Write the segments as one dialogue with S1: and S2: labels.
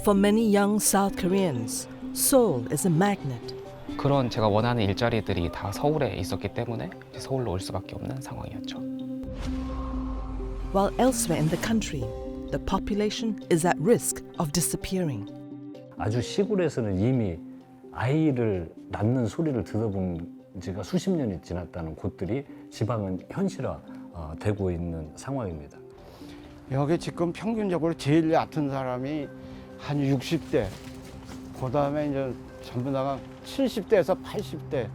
S1: For many young South Koreans, Seoul is a magnet.
S2: 그런 제가 원하는 일자리들이 다 서울에 있었기 때문에 서울로 올 수밖에 없는 상황이었죠.
S1: While elsewhere in the country, the population is at risk of disappearing.
S3: 아주 시골에서는 이미 아이를 낳는 소리를 들어본 지가 수십 년이 지났다는 곳들이 지방은 현실화되고 있는 상황입니다.
S4: 여기 지금 평균적으로 제일 얕은 사람이 한 60대, 그 다음에 이제 전부 다가 70대에서 80대.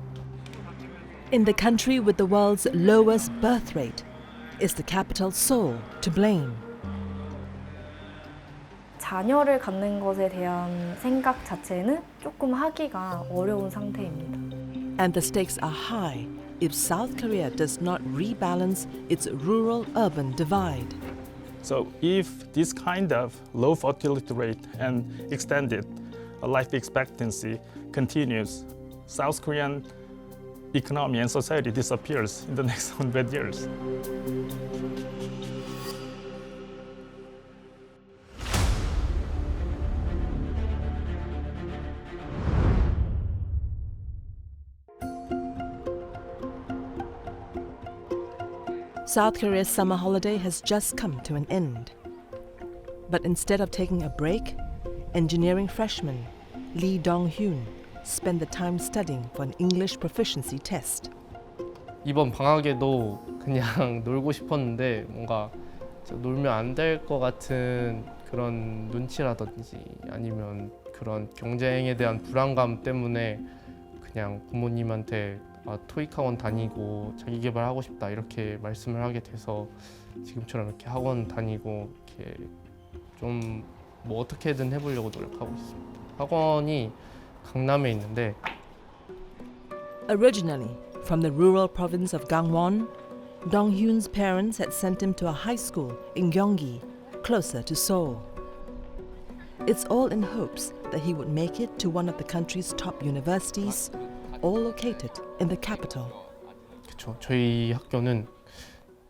S1: In the country with the world's lowest birth rate, is the capital Seoul to blame?
S5: 자녀를 갖는 것에 대한 생각 자체는 조금 하기가 어려운 상태입니다.
S1: And the stakes are high if South Korea does not rebalance its rural-urban divide.
S6: So if this kind of low fertility rate and extended life expectancy continues, South Korean economy and society disappears in the next 100 years.
S1: South Korea's summer holiday has just come to an end. But instead of taking a break, engineering freshman Lee Dong-hyun spent the time studying for an English proficiency test.
S7: 이번 방학에도 그냥 놀고 싶었는데 뭔가 놀면 안 될 것 같은 그런 눈치라든지 아니면 그런 경쟁에 대한 불안감 때문에 그냥 부모님한테 토익 학원 다니고 자기 개발하고 싶다 이렇게 말씀을 하게 돼서 지금처럼 이렇게 학원 다니고 이렇게 좀 뭐 어떻게든 해보려고 노력하고 있습니다. 학원이 강남에 있는데
S1: Originally from the rural province of Gangwon, Dong-hyun's parents had sent him to a high school in Gyeonggi, closer to Seoul. It's all in hopes that he would make it to one of the country's top universities, all located in the capital.
S7: 그렇죠. 저희 학교는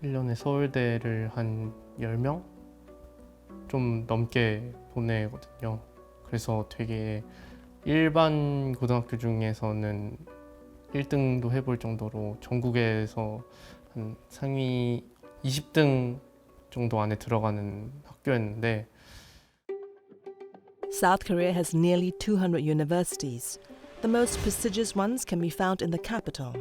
S7: 1년에 서울대를 한 10명 좀 넘게 보내거든요. 그래서 되게 일반 고등학교 중에서는 1등도 해볼 정도로 전국에서 한 상위 20등 정도 안에 들어가는 학교였는데
S1: South Korea has nearly 200 universities. The most prestigious ones can be found in the capital.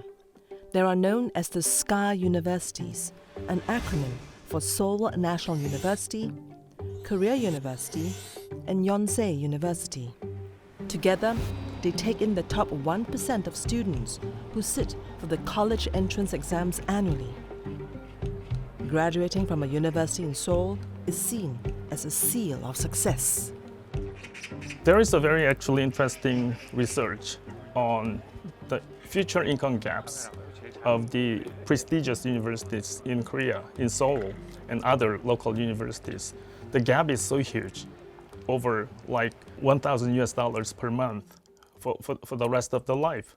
S1: They are known as the SKA universities, an acronym for Seoul National University, Korea University, and Yonsei University. Together, they take in the top 1% of students who sit for the college entrance exams annually. Graduating from a university in Seoul is seen as a seal of success.
S6: There is a very actually interesting research on the future income gaps of the prestigious universities in Korea, in Seoul, and other local universities. The gap is so huge, over like $1,000 per month for the rest of their life.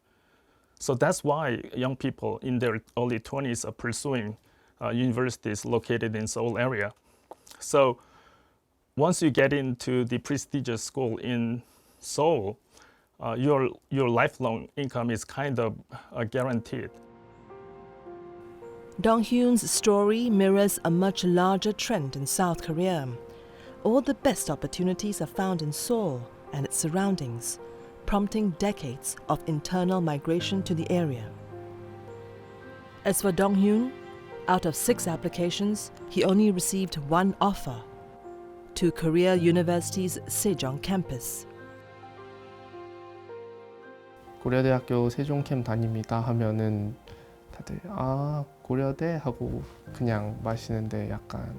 S6: So that's why young people in their early 20s are pursuing universities located in Seoul area. So once you get into the prestigious school in Seoul, your lifelong income is kind of guaranteed.
S1: Dong-hyun's story mirrors a much larger trend in South Korea. All the best opportunities are found in Seoul and its surroundings, prompting decades of internal migration to the area. As for Dong-hyun, out of 6 applications, he only received 1 offer to Korea University's Sejong campus.
S7: 고려대학교 세종캠 다닙니다 하면은 다들 고려대 하고 그냥 마시는데 약간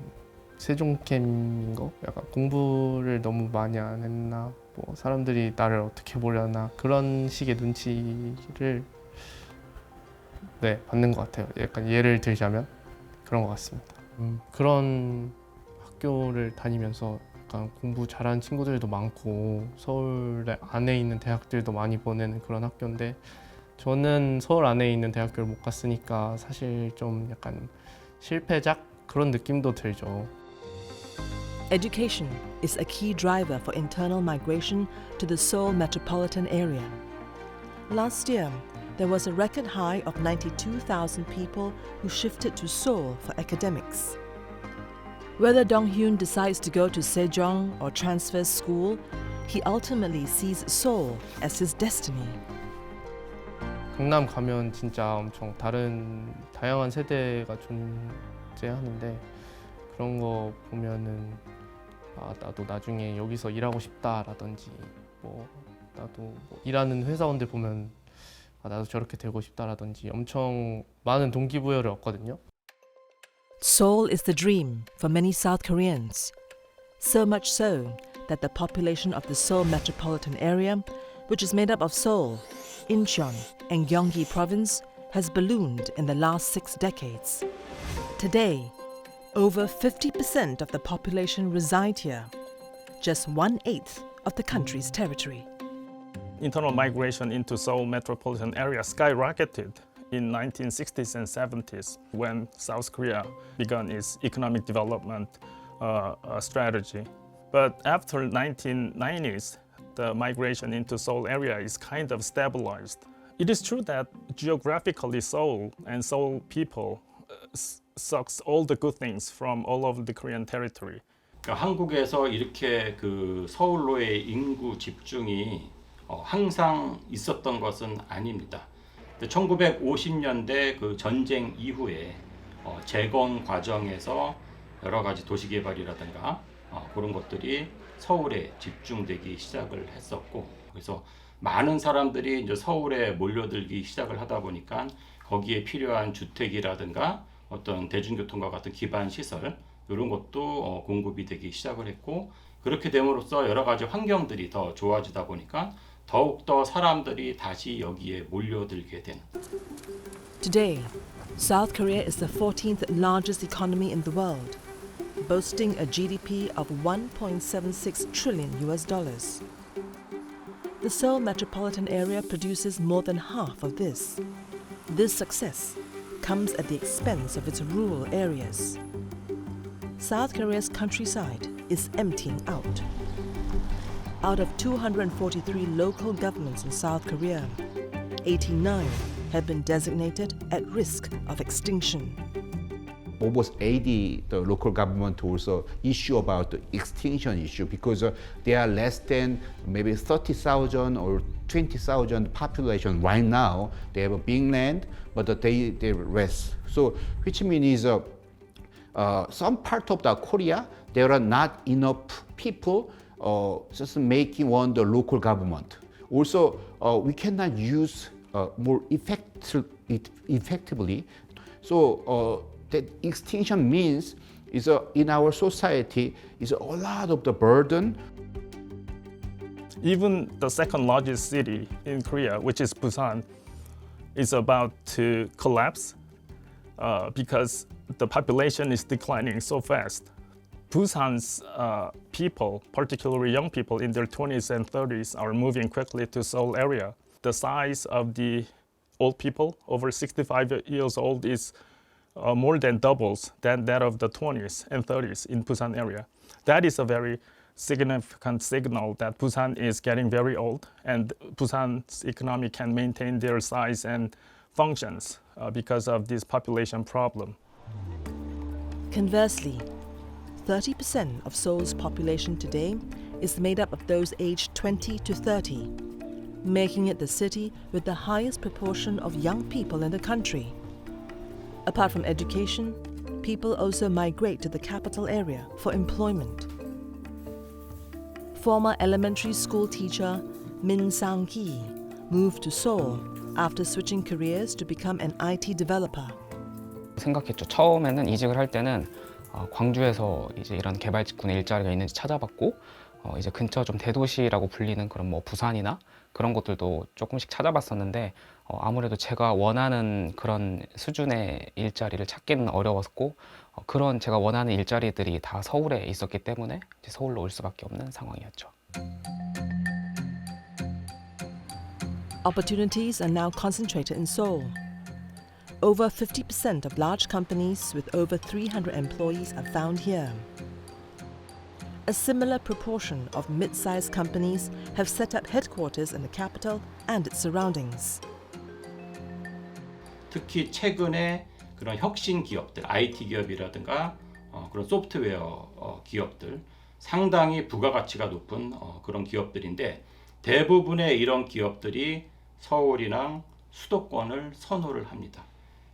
S7: 세종캠인 거? 약간 공부를 너무 많이 안 했나? 뭐 사람들이 나를 어떻게 보려나? 그런 식의 눈치를 받는 것 같아요. 약간 예를 들자면 그런 것 같습니다. 그런 학교를 다니면서 약간 공부 잘하는 친구들도 많고 서울 안에 있는 대학들도 많이 보내는 그런 학교인데 저는 서울 안에 있는 대학교를 못 갔으니까 사실 좀 약간 실패작 그런 느낌도 들죠.
S1: Education is a key driver for internal migration to the Seoul metropolitan area. Last year, there was a record high of 92,000 people who shifted to Seoul for academics. Whether Dong-hyun decides to go to Sejong or transfers school, he ultimately sees Seoul as his destiny.
S7: 강남 가면 진짜 엄청 다양한 세대가 존재하는데 그런 거 보면은 나도 나중에 여기서 일하고 싶다라든지 나도 일하는 회사원들 보면 나도 저렇게 되고 싶다라든지 엄청 많은 동기부여를 얻거든요.
S1: Seoul is the dream for many South Koreans. So much so that the population of the Seoul metropolitan area, which is made up of Seoul, Incheon, and Gyeonggi province, has ballooned in the last 6 decades. Today, over 50% of the population reside here, just 1/8 of the country's territory.
S6: Internal migration into Seoul metropolitan area skyrocketed in 1960s and 70s when South Korea began its economic development strategy. But after 1990s, the migration into Seoul area is kind of stabilized. It is true that geographically Seoul and Seoul people sucks all the good things from all over the Korean territory.
S8: 한국에서 이렇게 그 서울로의 인구 집중이 항상 있었던 것은 아닙니다. 1950년대 그 전쟁 이후에 재건 과정에서 여러 가지 도시 개발이라든가 그런 것들이 서울에 집중되기 시작을 했었고, 그래서 많은 사람들이 이제 서울에 몰려들기 시작을 하다 보니까 거기에 필요한 주택이라든가 어떤 대중교통과 같은 기반 시설 이런 것도 공급이 되기 시작을 했고, 그렇게 됨으로써 여러 가지 환경들이 더 좋아지다 보니까 더욱더 사람들이 다시 여기에 몰려들게 되는.
S1: Today, South Korea is the 14th largest economy in the world, boasting a GDP of $1.76 trillion. The Seoul metropolitan area produces more than half of this. This success comes at the expense of its rural areas. South Korea's countryside is emptying out. Out of 243 local governments in South Korea, 89 have been designated at risk of extinction.
S9: Almost 80 the local government also issue about the extinction issue because they are less than maybe 30,000 or 20,000 population right now. They have a big land, but they rest. So which means some part of the Korea there are not enough people just making one the local government. Also, we cannot use more effectively. So that extinction means is in our society is a lot of the burden.
S6: Even the second largest city in Korea, which is Busan, is about to collapse because the population is declining so fast. Busan's people, particularly young people in their 20s and 30s, are moving quickly to Seoul area. The size of the old people over 65 years old is more than doubles than that of the 20s and 30s in Busan area. That is a very significant signal that Busan is getting very old and Busan's economy can maintain their size and functions because of this population problem.
S1: Conversely, 30% of Seoul's population today is made up of those aged 20 to 30, making it the city with the highest proportion of young people in the country. Apart from education, people also migrate to the capital area for employment. Former elementary school teacher Min Sang-ki moved to Seoul after switching careers to become an IT developer.
S2: 생각했죠. 처음에는 이직을 할 때는 광주에서 이제 이런 개발 직군에 일자리가 있는지 찾아봤고 이제 근처 좀 대도시라고 불리는 그런 뭐 부산이나 그런 곳들도 조금씩 찾아봤었는데 아무래도 제가 원하는 그런 수준의 일자리를 찾기는 어려웠고 그런 제가 원하는 일자리들이 다 서울에 있었기 때문에 이제 서울로 올 수밖에 없는 상황이었죠.
S1: Opportunities are now concentrated in Seoul. Over 50% of large companies with over 300 employees are found here. A similar proportion of mid-sized companies have set up headquarters in the capital and its surroundings.
S8: 특히 최근에 그런 혁신 기업들, IT 기업이라든가 그런 소프트웨어 기업들, 상당히 부가가치가 높은 그런 기업들인데 대부분의 이런 기업들이 서울이나 수도권을 선호를 합니다.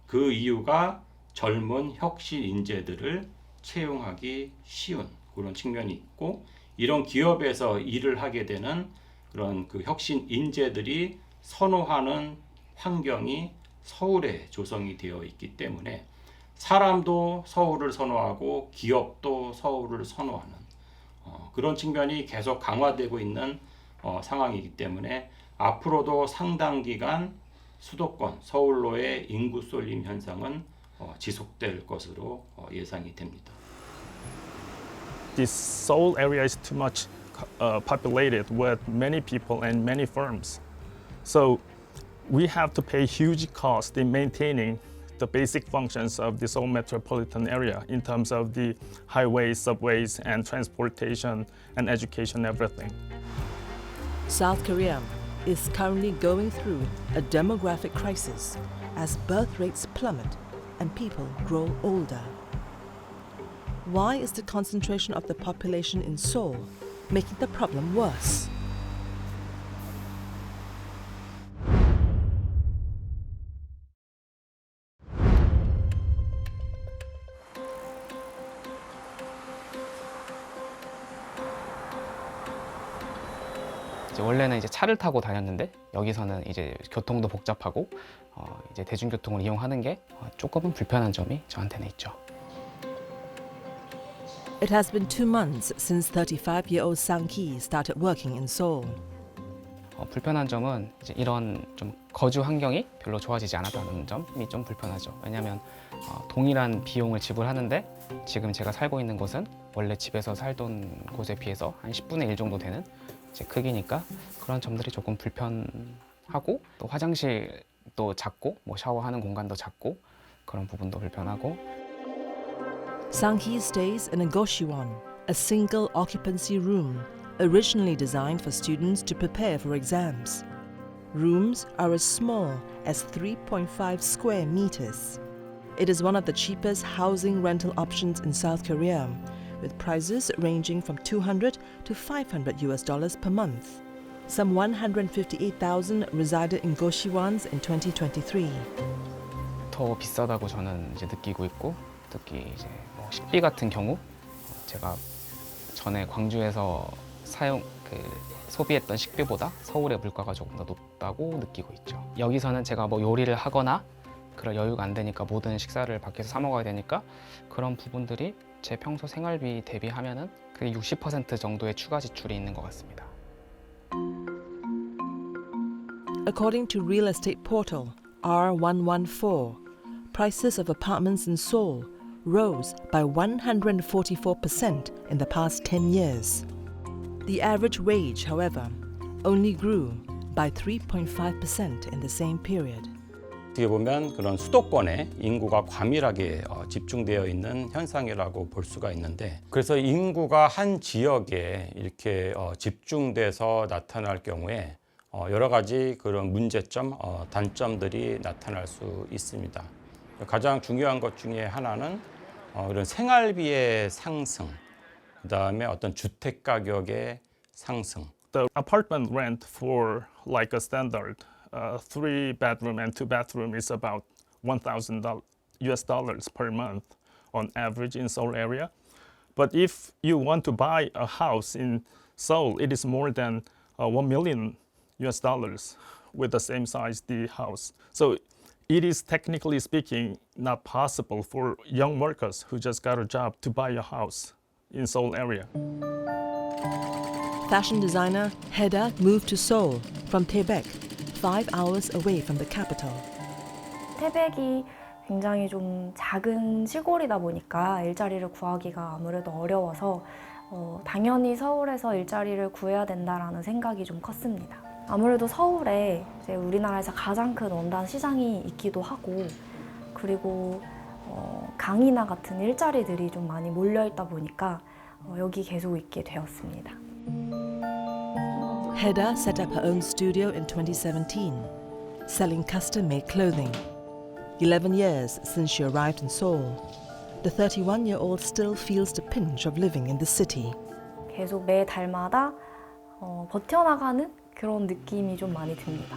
S8: 그 이유가 젊은 혁신 인재들을 채용하기 쉬운 그런 측면이 있고, 이런 기업에서 일을 하게 되는 그런 그 혁신 인재들이 선호하는 환경이 서울에 조성이 되어 있기 때문에 사람도 서울을 선호하고 기업도 서울을 선호하는 그런 측면이 계속 강화되고 있는 상황이기 때문에 앞으로도 상당 기간 수도권 서울로의 인구 쏠림 현상은 지속될 것으로 예상이 됩니다.
S6: This Seoul area is too much populated with many people and many firms. So we have to pay huge cost in maintaining the basic functions of the Seoul metropolitan area in terms of the highways, subways, and transportation and education, everything.
S1: South Korea is currently going through a demographic crisis as birth rates plummet and people grow older. Why is the concentration of the population in Seoul making the problem worse?
S2: 원래는 이제 차를 타고 다녔는데 여기서는 이제 교통도 복잡하고 이제 대중교통을 이용하는 게 조금은 불편한 점이 저한테는 있죠.
S1: It has been 2 months since 35-year-old Sang Ki started working in Seoul.
S2: 불편한 점은 이제 이런 좀 거주 환경이 별로 좋아지지 않았다는 점이 좀 불편하죠. 왜냐하면 동일한 비용을 지불하는데 지금 제가 살고 있는 곳은 원래 집에서 살던 곳에 비해서 한 10분의 1 정도 되는 이제 크기니까 그런 점들이 조금 불편하고, 또 화장실도 작고 뭐 샤워하는 공간도 작고 그런 부분도 불편하고.
S1: Sang Ki stays in a Goshiwon, a single occupancy room originally designed for students to prepare for exams. Rooms are as small as 3.5 square meters. It is one of the cheapest housing rental options in South Korea, with prices ranging from $200 to $500 per month. Some 158,000 resided in Goshiwons in 2023.
S2: 더 비싸다고 저는 이제 느끼고 있고, 특히 이제 뭐 식비 같은 경우 제가 전에 광주에서 소비했던 식비보다 서울의 물가가 조금 더 높다고 느끼고 있죠. 여기서는 제가 뭐 요리를 하거나 그럴 여유가 안 되니까 모든 식사를 밖에서 사 먹어야 되니까 그런 부분들이 제 평소 생활비 대비하면은 그게 60% 정도의 추가 지출이 있는 것 같습니다.
S1: According to real estate portal R114, prices of apartments in Seoul rose by 144% in the past 10 years. The average wage, however, only grew by 3.5% in the same period.
S8: 어떻게 보면 그런 수도권에 인구가 과밀하게 집중되어 있는 현상이라고 볼 수가 있는데, 그래서 인구가 한 지역에 이렇게 집중돼서 나타날 경우에 여러 가지 그런 문제점, 단점들이 나타날 수 있습니다. 가장 중요한 것 중에 하나는 이런 생활비의 상승, 그다음에 어떤 주택 가격의 상승.
S6: The apartment rent for like a standard 3-bedroom and 2-bedroom is about $1,000 per month on average in Seoul area. But if you want to buy a house in Seoul, it is more than $1 million with the same size the house. So it is technically speaking not possible for young workers who just got a job to buy a house in Seoul area.
S1: Fashion designer Heda moved to Seoul from Taebaek, 5 hours away from the capital.
S5: 태백이 굉장히 좀 작은 시골이다 보니까 일자리를 구하기가 아무래도 어려워서 당연히 서울에서 일자리를 구해야 된다라는 생각이 좀 컸습니다. 아무래도 서울에 이제 우리나라에서 가장 큰 원단 시장이 있기도 하고, 그리고 강이나 같은 일자리들이 좀 많이 몰려 있다 보니까 여기 계속 있게 되었습니다.
S1: Heda set up her own studio in 2017, selling custom-made clothing. 11 years since she arrived in Seoul, the 31-year-old still feels the pinch of living in the city.
S5: 계속 매 달마다 버텨나가는 그런 느낌이 좀 많이 듭니다.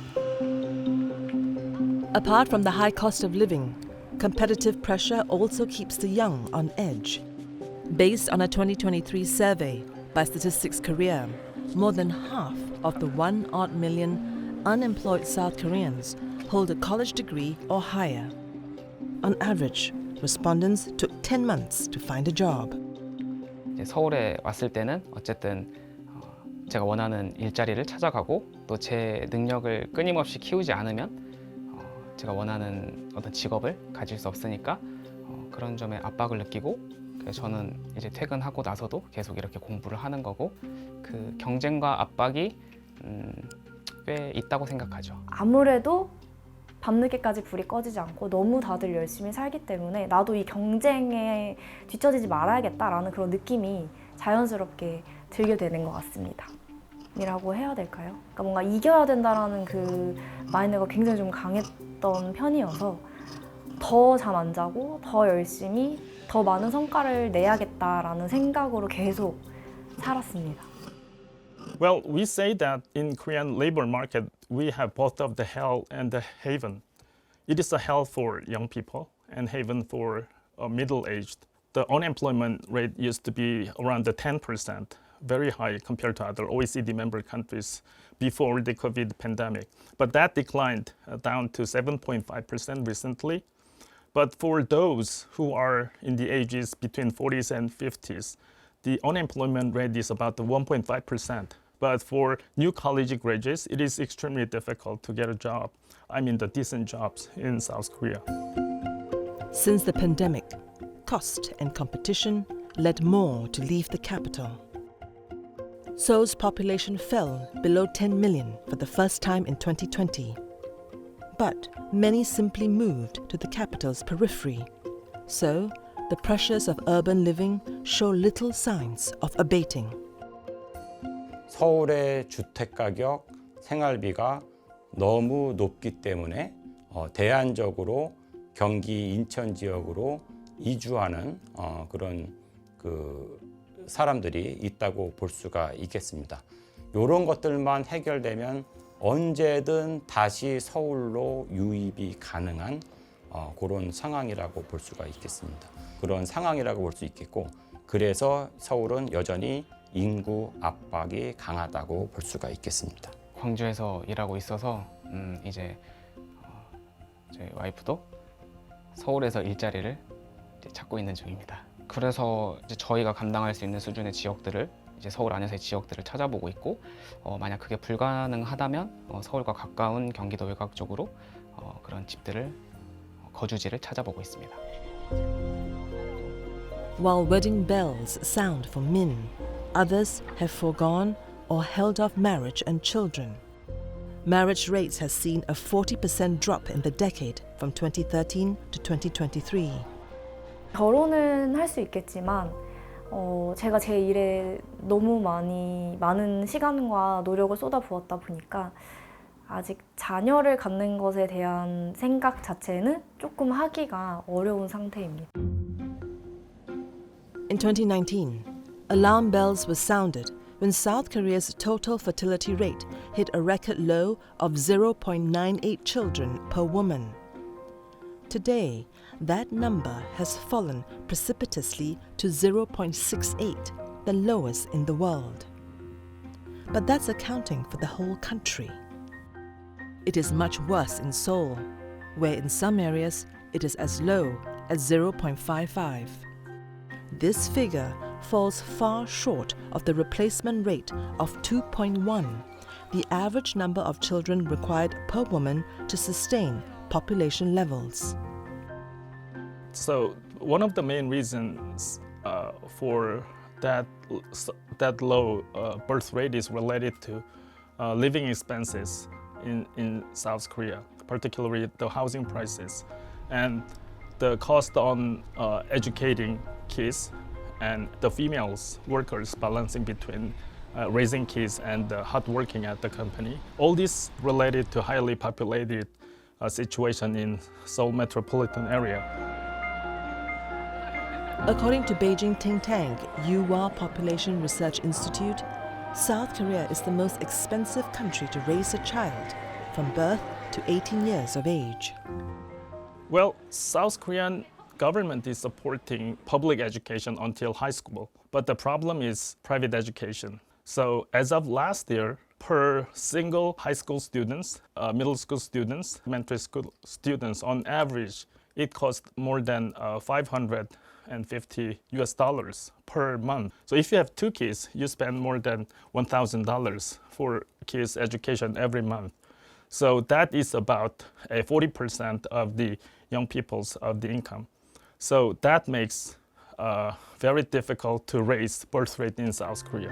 S1: Apart from the high cost of living, competitive pressure also keeps the young on edge. Based on a 2023 survey by Statistics Korea, more than half of the 1 odd million unemployed South Koreans hold a college degree or higher. On average, respondents took 10 months to find a job.
S2: 이제 서울에 왔을 때는 어쨌든 제가 원하는 일자리를 찾아가고 또 제 능력을 끊임없이 키우지 않으면 제가 원하는 어떤 직업을 가질 수 없으니까 그런 점에 압박을 느끼고 그래서 저는 이제 퇴근하고 나서도 계속 이렇게 공부를 하는 거고 그 경쟁과 압박이 꽤 있다고 생각하죠.
S5: 아무래도 밤늦게까지 불이 꺼지지 않고 너무 다들 열심히 살기 때문에 나도 이 경쟁에 뒤처지지 말아야겠다라는 그런 느낌이 자연스럽게 들게 되는 것 같습니다. 이라고 해야 될까요? 그러니까 뭔가 이겨야 된다라는 그 마인드가 굉장히 좀 강했던 편이어서 더 잠 안 자고 더 열심히 더 많은 성과를 내야겠다라는 생각으로 계속 살았습니다.
S6: Well, we say that in Korean labor market, we have both of the hell and the haven. It is a hell for young people and haven for middle-aged. The unemployment rate used to be around the 10%, very high compared to other OECD member countries before the COVID pandemic. But that declined down to 7.5% recently. But for those who are in the ages between 40s and 50s, the unemployment rate is about 1.5%. But for new college graduates, it is extremely difficult to get a job. I mean, the decent jobs in South Korea.
S1: Since the pandemic, cost and competition led more to leave the capital. Seoul's population fell below 10 million for the first time in 2020. But many simply moved to the capital's periphery. So, the pressures of urban living show little signs of abating.
S10: 서울의 주택 가격, 생활비가 너무 높기 때문에 대안적으로 경기 인천 지역으로 이주하는 그런 사람들이 있다고 볼 수가 있겠습니다. 이런 것들만 해결되면 언제든 다시 서울로 유입이 가능한 그런 상황이라고 볼 수가 있겠습니다. 그런 상황이라고 볼 수 있겠고, 그래서 서울은 여전히 인구 압박이 강하다고 볼 수가 있겠습니다.
S2: 광주에서 일하고 있어서 이제 저희 와이프도 서울에서 일자리를 이제 찾고 있는 중입니다. 그래서 이제 저희가 감당할 수 있는 수준의 지역들을 이제 서울 안에서의 지역들을 찾아보고 있고 만약 그게 불가능하다면 서울과 가까운 경기도 외곽 쪽으로 그런 집들을 거주지를 찾아보고 있습니다.
S1: While wedding bells sound for Min, others have foregone or held off marriage and children. Marriage rates has seen a 40% drop in the decade from 2013 to 2023.
S5: 결혼은 할 수 있겠지만 제가 제 일에 너무 많은 시간과 노력을 쏟아부었다 보니까 아직 자녀를 갖는 것에 대한 생각 자체는 조금 하기가 어려운 상태입니다.
S1: In 2019, alarm bells were sounded when South Korea's total fertility rate hit a record low of 0.98 children per woman. Today, that number has fallen precipitously to 0.68, the lowest in the world. But that's accounting for the whole country. It is much worse in Seoul, where in some areas it is as low as 0.55. This figure falls far short of the replacement rate of 2.1, the average number of children required per woman to sustain population levels.
S6: So one of the main reasons for that low birth rate is related to living expenses in South Korea, particularly the housing prices and the cost on educating kids and the females workers balancing between raising kids and hard working at the company. All this related to highly populated situation in Seoul metropolitan area.
S1: According to Beijing think tank Yuhua Population Research Institute, South Korea is the most expensive country to raise a child from birth to 18 years of age.
S6: Well, South Korean government is supporting public education until high school, but the problem is private education. So as of last year, per single high school students, middle school students, elementary school students, on average, it costs more than $550 per month. So if you have 2 kids, you spend more than $1,000 for kids' education every month. So that is about 40% of the young people's of the income. So that makes very difficult to raise birth rate in South Korea.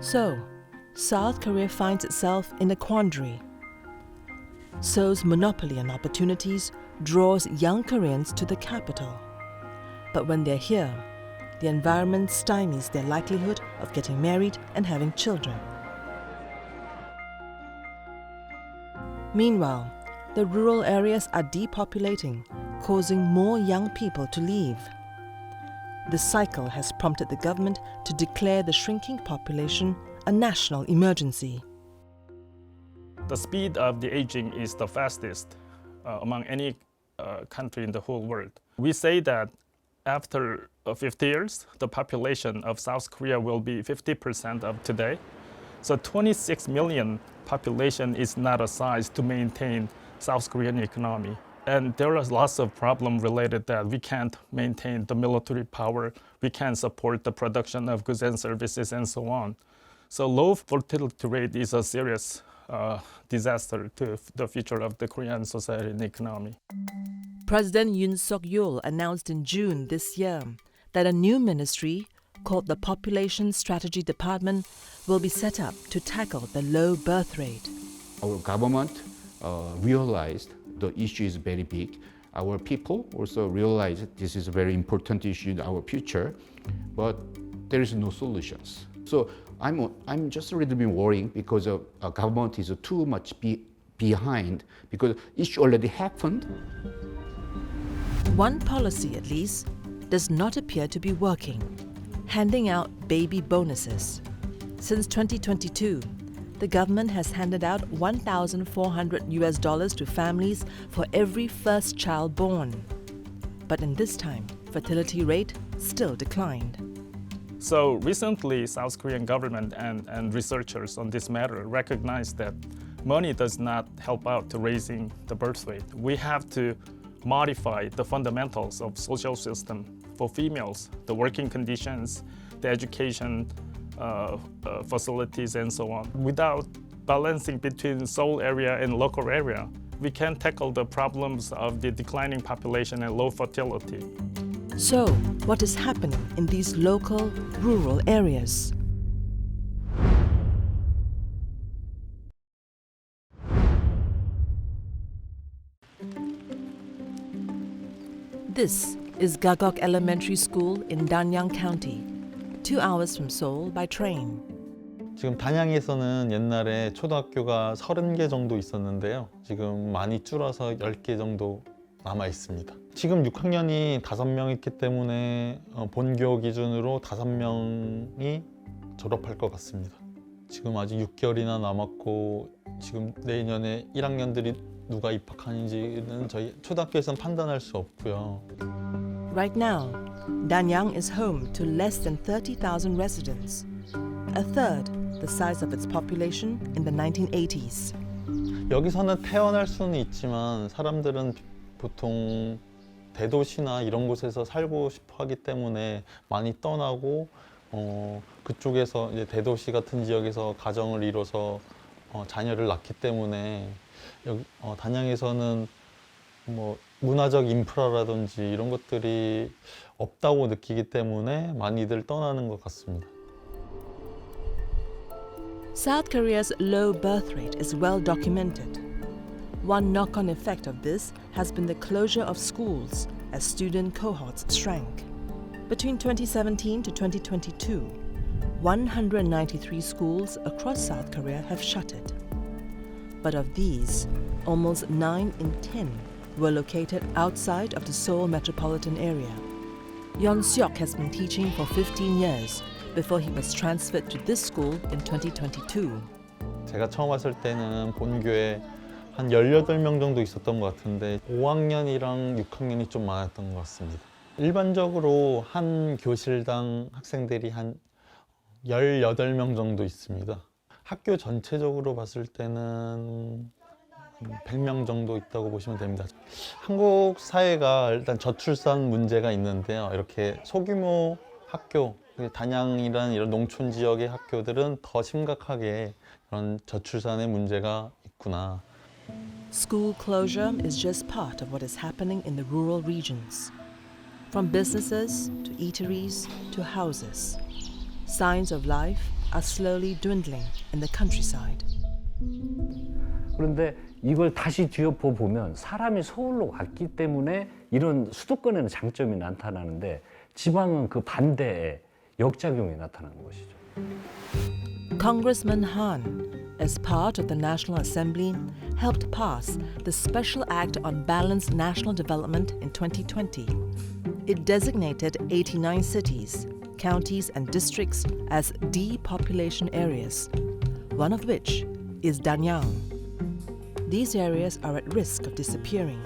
S1: So, South Korea finds itself in a quandary. Seoul's monopoly on opportunities draws young Koreans to the capital. But when they're here, the environment stymies their likelihood of getting married and having children. Meanwhile, the rural areas are depopulating, causing more young people to leave. This cycle has prompted the government to declare the shrinking population a national emergency.
S6: The speed of the aging is the fastest among any country in the whole world. We say that after 50 years, the population of South Korea will be 50% of today. So 26 million population is not a size to maintain South Korean economy. And there are lots of problems related that we can't maintain the military power, we can't support the production of goods and services and so on. So low fertility rate is a serious disaster to the future of the Korean society and economy.
S1: President Yoon Suk-yeol announced in June this year that a new ministry called the Population Strategy Department will be set up to tackle the low birth rate.
S9: Our government realized the issue is very big. Our people also realize this is a very important issue in our future, but there is no solutions. So I'm just a little bit worrying because of government is too much behind because issue already happened.
S1: One policy, at least, does not appear to be working: handing out baby bonuses. Since 2022, the government has handed out $1,400 to families for every first child born. But in this time, fertility rate still declined.
S6: So recently, South Korean government and researchers on this matter recognized that money does not help out to raising the birth rate. We have to modify the fundamentals of social system for females, the working conditions, the education facilities, and so on. Without balancing between Seoul area and local area, we can tackle the problems of the declining population and low fertility.
S1: So, what is happening in these local, rural areas? This is Gagok Elementary School in Danyang County, 2 hours from Seoul by train.
S11: 지금 단양에서는 옛날에 초등학교가 30개 정도 있었는데요. 지금 많이 줄어서 10개 정도 남아 있습니다. 지금 6학년이 5명 있기 때문에 본교 기준으로 5명이 졸업할 것 같습니다. 지금 아직 6개월이나 남았고 지금 내년에 1학년들이 누가 입학하는지는 저희 초등학교에서는 판단할 수 없고요.
S1: Right now, Danyang is home to less than 30,000 residents, a third the size of its population in the 1980s.
S11: 여기서는 태어날 수는 있지만 사람들은 보통 대도시나 이런 곳에서 살고 싶어 하기 때문에 많이 떠나고 그쪽에서 이제 대도시 같은 지역에서 가정을 이뤄서 자녀를 낳기 때문에 여기 단양에서는 뭐 문화적 인프라라든지 이런 것들이 없다고 느끼기 때문에 많이들 떠나는 것 같습니다.
S1: South Korea's low birth rate is well documented. One knock-on effect of this has been the closure of schools, as student cohorts shrank. Between 2017 to 2022, 193 schools across South Korea have shuttered. But of these, almost 9 in 10 were located outside of the Seoul metropolitan area. Yeon Seok has been teaching for 15 years before he was transferred to this school in 2022.
S11: 제가 처음 왔을 때는 본교에 한 18명 정도 있었던 것 같은데 5학년이랑 6학년이 좀 많았던 것 같습니다. 일반적으로 한 교실당 학생들이 한 18명 정도 있습니다. 학교 전체적으로 봤을 때는 100명 정도 있다고 보시면 됩니다. 한국 사회가 일단 저출산 문제가 있는데요. 이렇게 소규모 학교, 단양이라는 이런 농촌 지역의 학교들은 더 심각하게 그런 저출산의 문제가 있구나.
S1: School closure is just part of what is happening in the rural regions. From businesses to eateries to houses, signs of life are slowly dwindling in the countryside.
S3: 그런데 이걸 다시 뒤엎어 보면 사람이 서울로 갔기 때문에 이런 수도권에는 장점이 나타나는데 지방은 그 반대의 역작용이 나타나는 것이죠.
S1: Congressman Han, as part of the National Assembly, helped pass the Special Act on Balanced National Development in 2020. It designated 89 cities, counties and districts as depopulation areas, one of which is Danyang. These areas are at risk of disappearing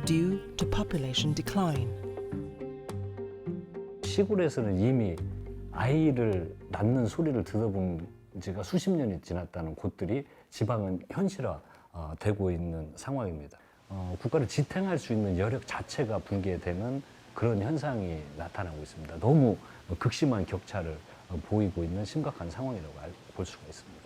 S1: due to population decline.
S3: 시골에서는 이미 아이를 낳는 소리를 들어본 지가 수십 년이 지났다는 곳들이 지방은 현실화되고 있는 상황입니다. 국가를 지탱할 수 있는 여력 자체가 붕괴되는 그런 현상이 나타나고 있습니다. 너무 극심한 격차를 보이고 있는 심각한 상황이라고 볼 수가 있습니다.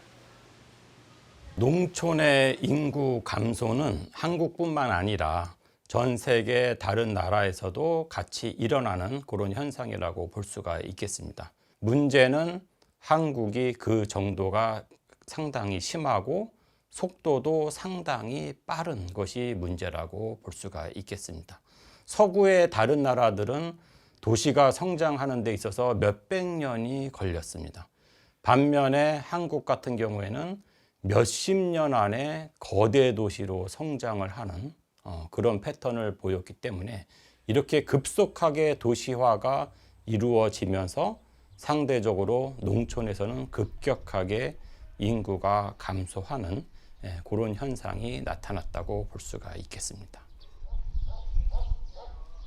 S10: 농촌의 인구 감소는 한국뿐만 아니라 전 세계 다른 나라에서도 같이 일어나는 그런 현상이라고 볼 수가 있겠습니다. 문제는 한국이 그 정도가 상당히 심하고 속도도 상당히 빠른 것이 문제라고 볼 수가 있겠습니다. 서구의 다른 나라들은 도시가 성장하는 데 있어서 몇백 년이 걸렸습니다. 반면에 한국 같은 경우에는 몇십 년 안에 거대 도시로 성장을 하는 그런 패턴을 보였기 때문에 이렇게 급속하게 도시화가 이루어지면서 상대적으로 농촌에서는 급격하게 인구가 감소하는 그런 현상이 나타났다고 볼 수가 있겠습니다.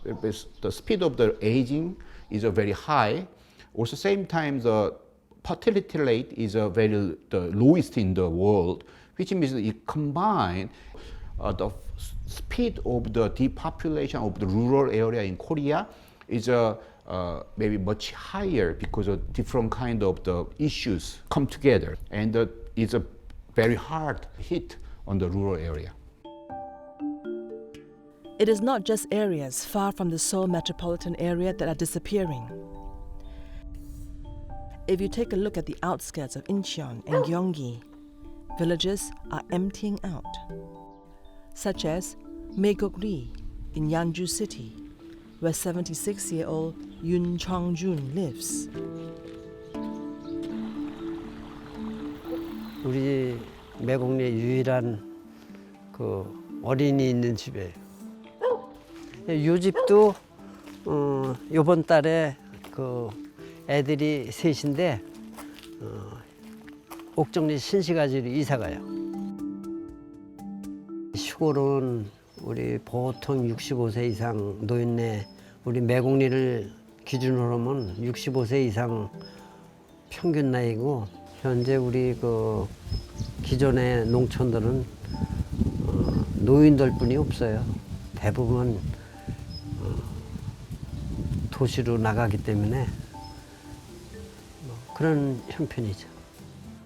S9: The speed of the aging is very high. Also, same time the fertility rate is very the lowest in the world, which means it combine the speed of the depopulation of the rural area in Korea is maybe much higher because of different kind of the issues come together, and it's a very hard hit on the rural area.
S1: It is not just areas far from the Seoul metropolitan area that are disappearing. If you take a look at the outskirts of Incheon and Gyeonggi, villages are emptying out, such as Megokri in Yeonju City, where 76-year-old Yoon Chong-jun lives.
S12: 우리 매곡리 유일한 그 어린이 있는 집이에요. 이 집도 이번 달에 그 애들이 셋인데 옥정리 신시가지로 이사가요. 시골은 우리 보통 65세 이상 노인네 우리 매곡리를 기준으로 하면 65세 이상 평균 나이고 현재 우리 그 기존의 농촌들은 노인들 뿐이 없어요. 대부분 도시로 나가기 때문에 그런 형편이죠.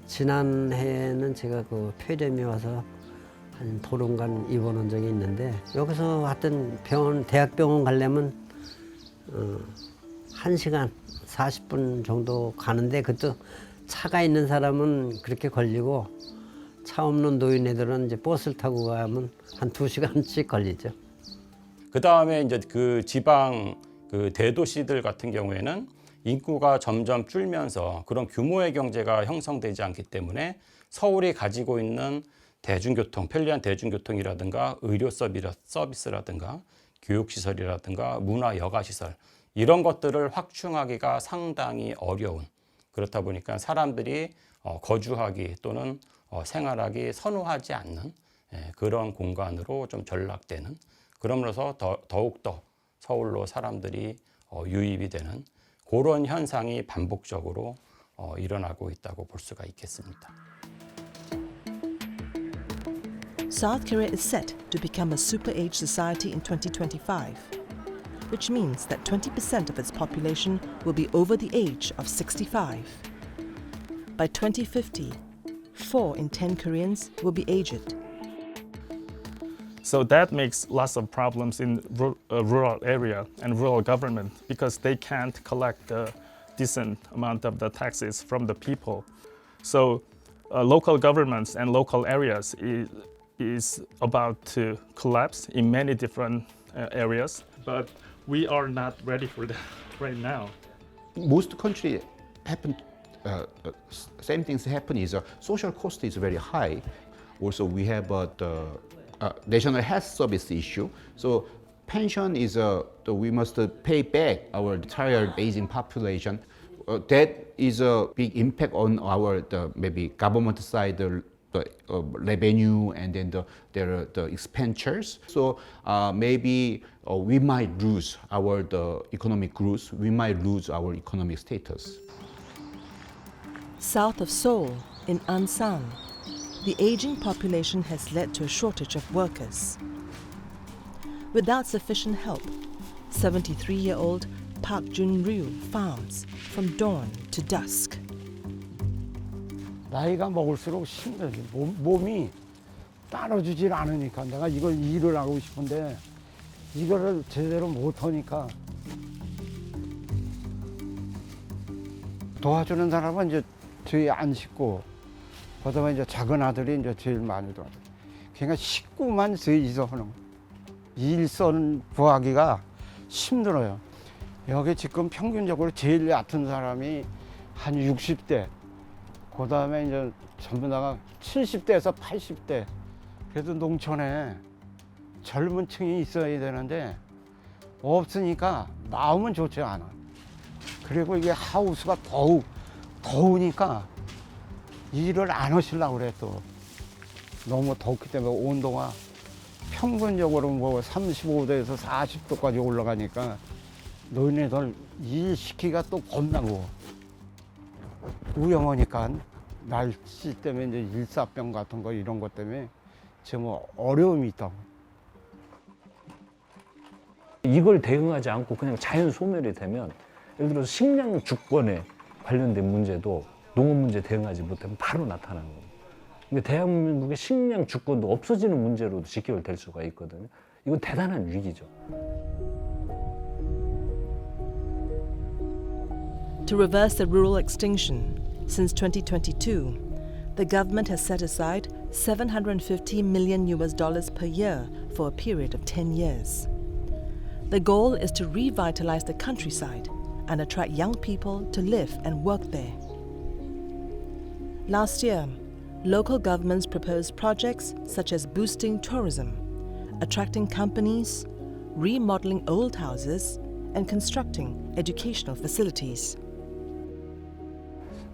S12: 지난해에는 제가 그 폐렴이 와서 한 보름간 입원한 적이 있는데 여기서 하여튼 병원, 대학병원 가려면 1시간 40분 정도 가는데 그것도 차가 있는 사람은 그렇게 걸리고 차 없는 노인네들은 이제 버스를 타고 가면 한 2시간씩 걸리죠.
S10: 그 다음에 이제 그 지방 그 대도시들 같은 경우에는 인구가 점점 줄면서 그런 규모의 경제가 형성되지 않기 때문에 서울이 가지고 있는 대중교통, 편리한 대중교통이라든가 의료 서비스라든가 교육시설이라든가 문화 여가시설 이런 것들을 확충하기가 상당히 어려운, 그렇다 보니까 사람들이 거주하기 또는 생활하기 선호하지 않는 그런 공간으로 좀 전락되는, 그러면서 더욱더 서울로 사람들이 유입이 되는 그런 현상이 반복적으로 일어나고 있다고 볼 수가 있겠습니다.
S1: South Korea is set to become a super-age society in 2025, which means that 20% of its population will be over the age of 65. By 2050, 4 in 10 Koreans will be aged.
S6: So that makes lots of problems in rural area and rural government because they can't collect a decent amount of the taxes from the people. So local governments and local areas is about to collapse in many different areas, but we are not ready for that right now.
S9: Most countries happen. Same things happen. Is social cost is very high. Also, we have the national health service issue. So pension is we must pay back our retired aging population. That is a big impact on our maybe government side the revenue and then the expenditures. So maybe we might lose our economic growth. We might lose our economic status.
S1: South of Seoul, in Ansan, the aging population has led to a shortage of workers. Without sufficient help, 73-year-old Park Jun-ryu farms from dawn to dusk.
S4: 나이가 먹을수록 힘들지. 몸이 따라주질 않으니까 내가 이걸 일을 하고 싶은데 이거를 제대로 못하니까 도와주는 사람은 이제 뒤에 안 싣고, 그다음에 이제 작은 아들이 이제 제일 많이 도와줘. 그러니까 식구만 저기서 하는 거예요. 일선 구하기가 힘들어요. 여기 지금 평균적으로 제일 얕은 사람이 한 60대, 그 다음에 이제 전부 다가 70대에서 80대. 그래도 농촌에 젊은 층이 있어야 되는데 없으니까 마음은 좋지 않아. 그리고 이게 하우스가 더우니까 일을 안 하시려고 그래. 또 너무 덥기 때문에 온도가 평균적으로 뭐 35도에서 40도까지 올라가니까 너희네들 일 시키기가 또 겁나고 위험하니까 날씨 때문에 이제 일사병 같은 거 이런 것 때문에 좀 어려움이 있다고.
S3: 이걸 대응하지 않고 그냥 자연 소멸이 되면, 예를 들어서 식량 주권에 관련된 문제도 농업 문제 대응하지 못하면 바로 나타나는 겁니다. 그러니까 대한민국의 식량 주권도 없어지는 문제로도 직결될 수가 있거든요. 이건 대단한 위기죠.
S1: To reverse the rural extinction, since 2022, the government has set aside $750 million per year for a period of 10 years. The goal is to revitalize the countryside and attract young people to live and work there. Last year, local governments proposed projects such as boosting tourism, attracting companies, remodeling old houses, and constructing educational facilities.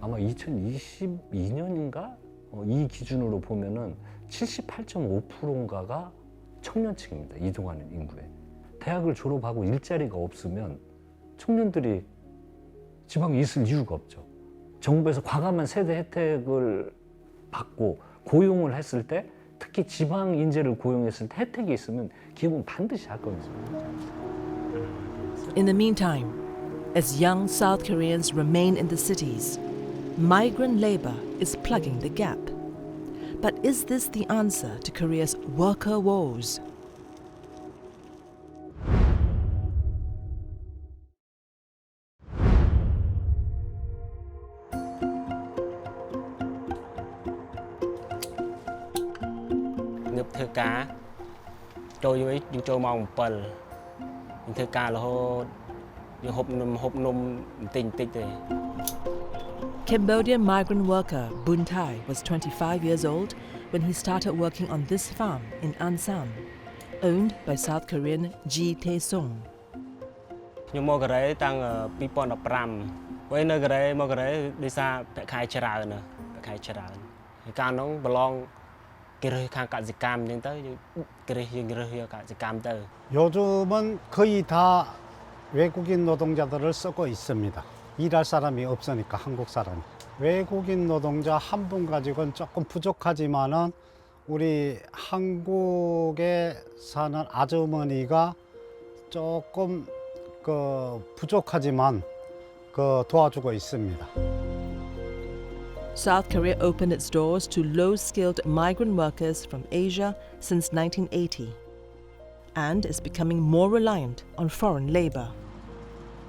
S3: 아마 2022년인가 이 기준으로 보면은 78.5%인가가 청년층입니다. 이동하는 인구에. 대학을 졸업하고 일자리가 없으면 청년들이 지방에 있을 이유가 없죠. 정부에서 과감한 세대 혜택을 받고 고용을 했을 때, 특히 지방 인재를 고용했을 때 혜택이 있으면 기업은 반드시 할 겁니다.
S1: In the meantime, as young South Koreans remain in the cities, migrant labor is plugging the gap. But is this the answer to Korea's worker woes?
S13: Ngập thơ cá trôi với những trôi màu 7
S12: យើងធ្វើការរហូតយើងហូបនំបន្តិចទេ
S1: Cambodian migrant worker Bun Thai was 25 years old when he started working on this farm in An Sam, owned by South Korean Ji Tae-sung.
S12: ខ្ញុំមកកូរ៉េតាំង2015ពេលនៅកូរ៉េមកកូរ៉េដោយសារប្រាក់ខែច្រើនហើយកាលនោះប្រឡងគេរើសខាងកសិកម្មអញ្ចឹងទៅគេរើសយកកសិកម្មទៅ
S13: 요즘은 거의 다 외국인 노동자들을 쓰고 있습니다. 일할 사람이 없으니까 한국 사람이. 외국인 노동자 한 분 가지고는 조금 부족하지만은 우리 한국에 사는 아주머니가 조금 부족하지만 도와주고 있습니다.
S1: South Korea opened its doors to low-skilled migrant workers from Asia since 1980 and is becoming more reliant on foreign labor.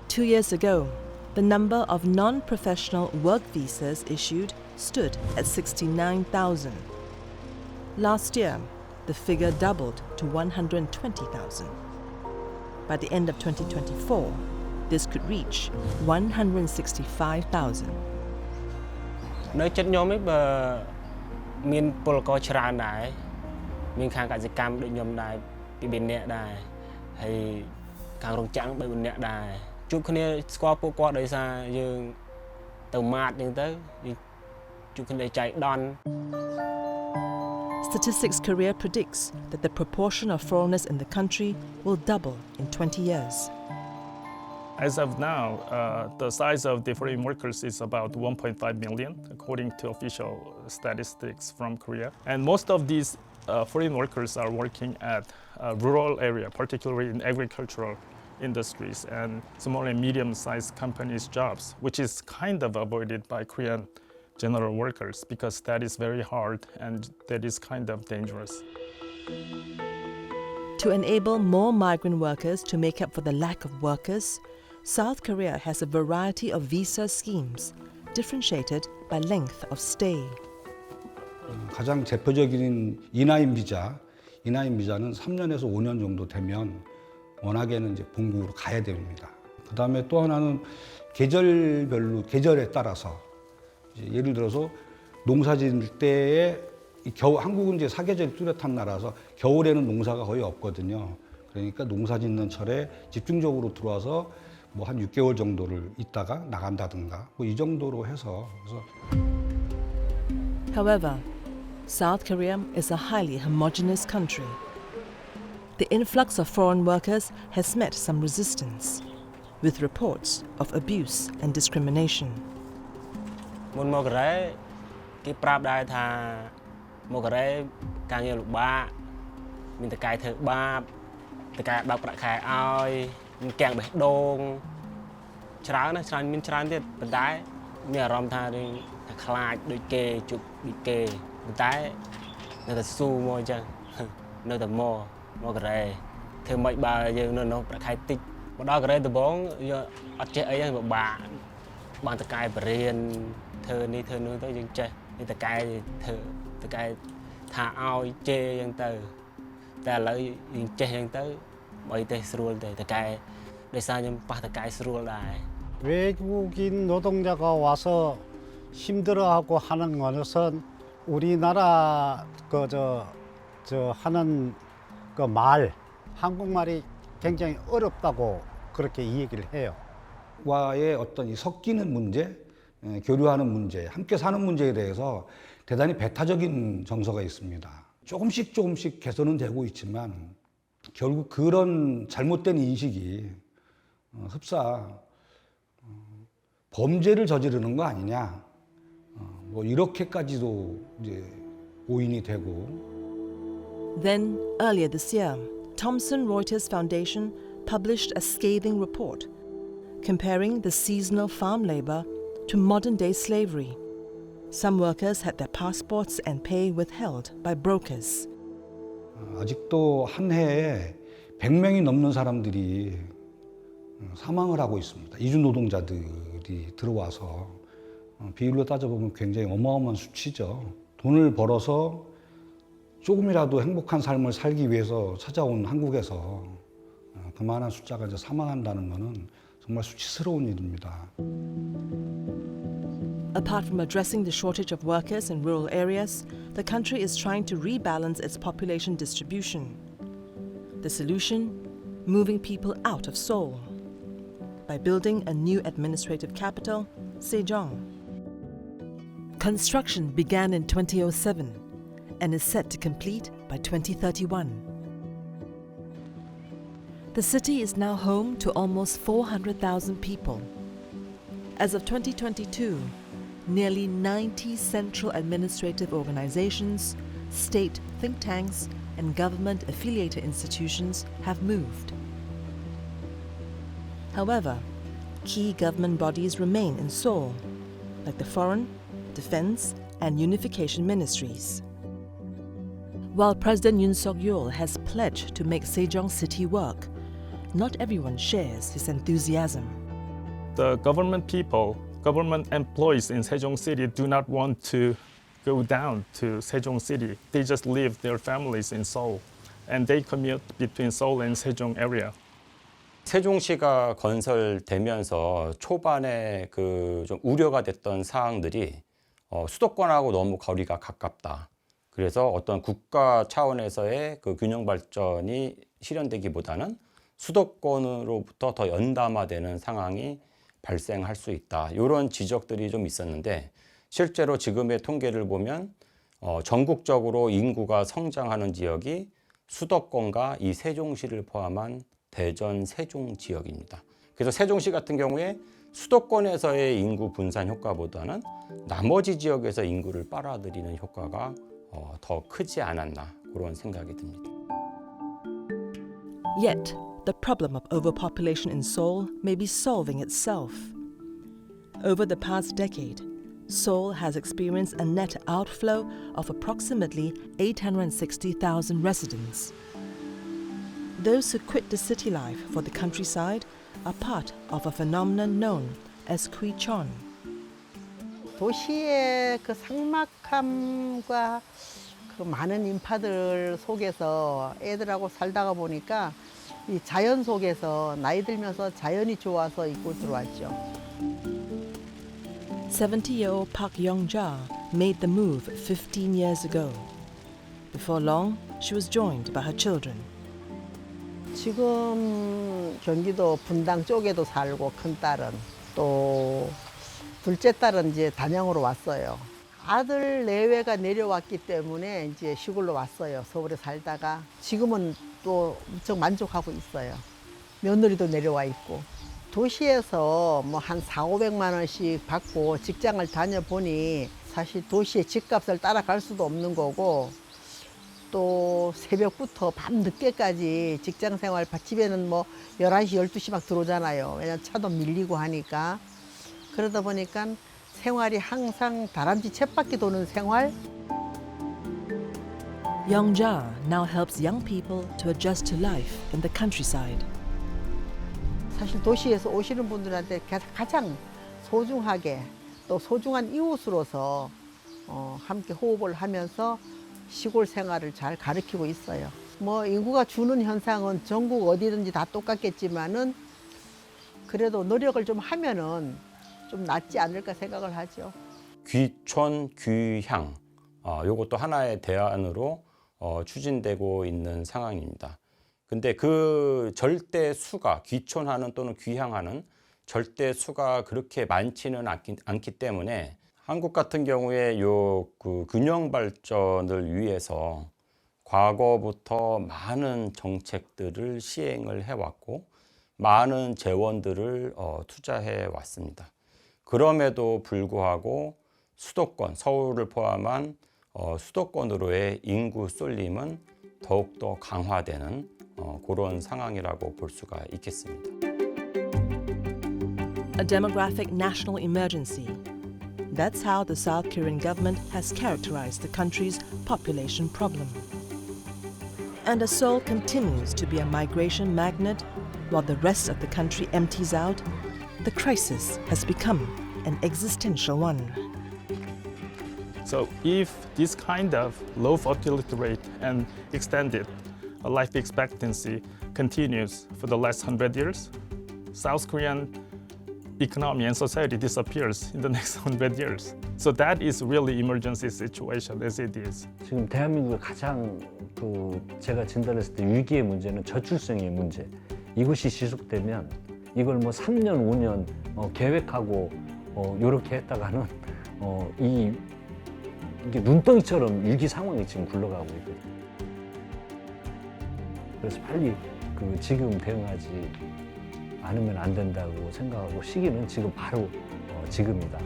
S1: 2 years ago, the number of non-professional work visas issued stood at 69,000. Last year, the figure doubled to 120,000. By the end of 2024, this could reach 165,000.
S12: នៅចិត្តខ្ញុំឯងបើមានពលករច្រើនដែរមានខាងកសិកម្មដូចខ្ញុំដែរពី2នាក់ដែរហើយខាងរោងចក្រ3-4នាក់ដែរជួបគ្នាស្គាល់ពួកគាត់ដោយសារយើងទៅម៉ាតអញ្ចឹងទៅជួបគ្នាចៃដន្យ
S1: Statistics Korea predicts that the proportion of foreigners in the country will double in 20 years.
S6: As of now, the size of the foreign workers is about 1.5 million, according to official statistics from Korea. And most of these foreign workers are working at rural area, particularly in agricultural industries and small and medium-sized companies' jobs, which is kind of avoided by Korean general workers because that is very hard and that is kind of dangerous.
S1: To enable more migrant workers to make up for the lack of workers, South Korea has a variety of visa schemes differentiated by length of stay.
S14: 가장 대표적인 이나인 비자는 3년에서 5년 정도 되면 워낙에는 이제 본국으로 가야 됩니다. 그다음에 또 하나는 계절에 따라서 이제 예를 들어서 농사 지을 때에 한국은 이제 사계절이 뚜렷한 나라라서 겨울에는 농사가 거의 없거든요. 그러니까 농사 짓는 철에 집중적으로 들어와서 뭐 한 6개월 정도를 있다가 나간다든가 뭐 이 정도로 해서
S1: However, South Korea is a highly homogeneous country. The influx of foreign workers has met some resistance, with reports of abuse and discrimination.
S12: មុនមកកូរ៉េគេប្រាប់ដែរថាមកកូរ៉េការងារលំបាកមានតកាយធ្វើបាបតកាយបើកប្រាក់ខែឲ្យមានកាំងបេះដូងច្រើនណាស់ច្រើនមានច្រើនទៀតប៉ុន្តែមានអារម្មណ៍ថាខ្លាចដូចគេជប់ដូចគេប៉ុន្តែនៅតែស៊ូមកអញ្ចឹងនៅតែមកកូរ៉េធ្វើមិនបើយើងនៅនោះប្រាក់ខែតិចមកដល់កូរ៉េដំបូងយើងអត់ចេះអីហ្នឹងពិបាកបានតកាយបរៀនធ្វើនេះធ្វើនោះទៅយើងចេះនេះតកាយធ្វើតកាយថាឲ្យជេរអញ្ចឹងទៅតែឥឡូវយើងចេះអញ្ចឹងទៅបើទេស្រួលទេតកាយដោយសារខ្ញុំប៉ះតកាយស្រួលដែរ
S13: 외국인 노동자가 와서 힘들어하고 하는 것은 우리나라 하는 그 말 한국말이 굉장히 어렵다고 그렇게 얘기를 해요.
S14: 와의 어떤 이 섞이는 문제, 교류하는 문제, 함께 사는 문제에 대해서 대단히 배타적인 정서가 있습니다. 조금씩 개선은 되고 있지만 결국 그런 잘못된 인식이 흡사 범죄를 저지르는 거 아니냐, 뭐 이렇게까지도 이제 오인이 되고.
S1: Then, earlier this year, Thomson Reuters Foundation published a scathing report comparing the seasonal farm labor to modern-day slavery. Some workers had their passports and pay withheld by brokers.
S14: 아직도 한 해에 100명이 넘는 사람들이 사망을 하고 있습니다. 이주 노동자들이 들어와서 비율로 따져보면 굉장히 어마어마한 수치죠. 돈을 벌어서 조금이라도 행복한 삶을 살기 위해서 찾아온 한국에서 그만한 숫자가 이제 사망한다는 것은 정말 수치스러운 일입니다.
S1: Apart from addressing the shortage of workers in rural areas, the country is trying to rebalance its population distribution. The solution? Moving people out of Seoul by building a new administrative capital, Sejong. Construction began in 2007 and is set to complete by 2031. The city is now home to almost 400,000 people. As of 2022, nearly 90 central administrative organizations, state think tanks, and government-affiliated institutions have moved. However, key government bodies remain in Seoul, like the Foreign, Defense, and Unification Ministries. While President Yoon Suk-yeol has pledged to make Sejong City work, not everyone shares his enthusiasm.
S6: The government people, government employees in Sejong City do not want to go down to Sejong City. They just leave their families in Seoul, and they commute between Seoul and Sejong area.
S10: 세종시가 건설되면서 초반에 그 좀 우려가 됐던 사항들이 수도권하고 너무 거리가 가깝다. 그래서 어떤 국가 차원에서의 그 균형 발전이 실현되기보다는 수도권으로부터 더 연담화되는 상황이 발생할 수 있다. 이런 지적들이 좀 있었는데 실제로 지금의 통계를 보면 전국적으로 인구가 성장하는 지역이 수도권과 이 세종시를 포함한 대전 세종 지역입니다. 그래서 세종시 같은 경우에 수도권에서의 인구 분산 효과보다는 나머지 지역에서 인구를 빨아들이는 효과가 더 크지 않았나 그런 생각이 듭니다.
S1: Yet, the problem of overpopulation in Seoul may be solving itself. Over the past decade, Seoul has experienced a net outflow of approximately 860,000 residents. Those who quit the city life for the countryside are part of a phenomenon known as Kwichon.
S15: 도시의 그 삭막함과 그 많은 인파들 속에서 애들하고 살다가 보니까 이 자연 속에서 나이 들면서 자연이 좋아서 이곳 들어왔죠.
S1: 70-year-old Park Young-ja made the move 15 years ago. Before long, she was joined by her children.
S15: 지금 경기도 분당 쪽에도 살고 큰 딸은 또 둘째 딸은 이제 단양으로 왔어요. 아들 내외가 내려왔기 때문에 이제 시골로 왔어요. 서울에 살다가 지금은 또 무척 만족하고 있어요. 며느리도 내려와 있고. 도시에서 뭐 한 400~500만 원씩 받고 직장을 다녀보니 사실 도시의 집값을 따라갈 수도 없는 거고 또 새벽부터 밤 늦게까지 직장 생활, 집에는 뭐 11시, 12시 막 들어오잖아요. 왜냐면 차도 밀리고 하니까. 그러다 보니까 생활이 항상 다람쥐 쳇바퀴 도는 생활.
S1: Young-ja now helps young people to adjust to life in the countryside.
S15: 사실 도시에서 오시는 분들한테 가장 소중하게 또 소중한 이웃으로서 함께 호흡을 하면서 시골 생활을 잘 가르치고 있어요. 뭐 인구가 주는 현상은 전국 어디든지 다 똑같겠지만은 그래도 노력을 좀 하면은 좀 낫지 않을까 생각을 하죠.
S10: 귀촌, 귀향, 요것도 하나의 대안으로 추진되고 있는 상황입니다. 근데 그 절대 수가, 귀촌하는 또는 귀향하는 절대 수가 그렇게 많지는 않기 때문에 한국 같은 경우에 그 균형 발전을 위해서 과거부터 많은 정책들을 시행을 해왔고 많은 재원들을 투자해 왔습니다. 그럼에도 불구하고 수도권, 서울을 포함한 수도권으로의 인구 쏠림은 더욱더 강화되는 그런 상황이라고 볼 수가 있겠습니다.
S1: A demographic national emergency. That's how the South Korean government has characterized the country's population problem. And as Seoul continues to be a migration magnet while the rest of the country empties out, the crisis has become an existential one.
S6: So if this kind of low fertility rate and extended life expectancy continues for the last 100 years, South Korean economy and society disappears in the next 100 years. So that is really emergency situation as it is.
S3: 지금 대한민국의 가장 제가 진단했을 때 위기의 문제는 저출생의 문제. 이것이 지속되면 이걸 뭐 3년, 5년 계획하고 이렇게 했다가는 이게 눈덩이처럼 위기 상황이 지금 굴러가고 있거든요. 그래서 빨리 지금 대응하지 않으면 안 된다고 생각하고 시기는 지금 바로 지금이다.